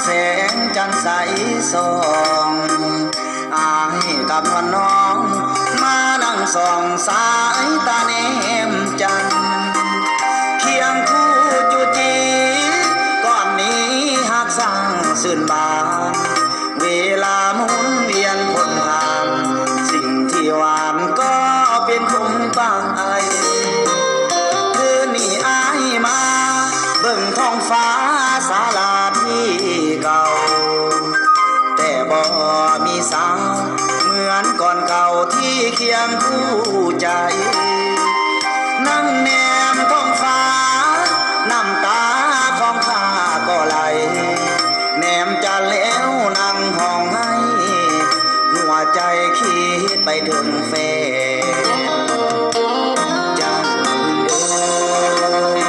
แสงจันทร์ใสส่องอายกับน้องมานั่งส่องสายตาเนมจันทร์เคียงคู่จุจีก่อนนี้หักสั่งสื่นบานเวลาหมุนเวียนพ้นผ่านสิ่งที่หวานก็เป็นคงบางไอคืนนี้อายมาเบิ่งท้องฟ้าศาลาที่เก่าแต่บ่มีสาวเหมือนก่อนเก่าที่เคียงคู่ใจนั่งแนมท้องฟ้าน้ำตาของข้าก็ไหลแนมจันแล้วนั่งห้องให้หัวใจคิดไปถึงแฟนจันเอ้ย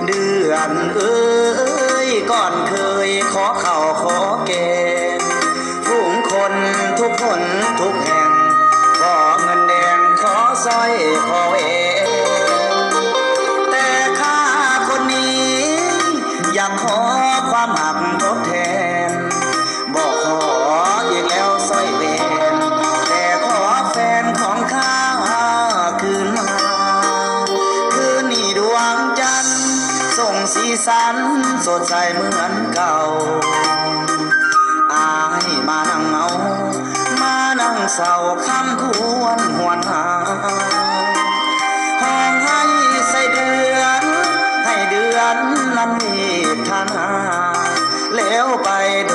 เดือนเอ้ยก่อนเคยขอเข่าขอแกงฝูงคนทุกคนทุกแห่งขอเงินแดงขอสร้อยขอแหวนแต่ข้าคนนี้อยากขอความหักทดแทนบอกขออีกแล้วสร้อยแหวนแต่ขอแฟนของข้าคืนมาคืนนี้ดวงจันทร์ส่งสีสันสดใสเหมือนเก่าอายมานั่งเงามานั่งเศร้าคำควรหวนหาห้องให้ใส่เดือนให้เดือนนั้นมีทนาแล้วไปโด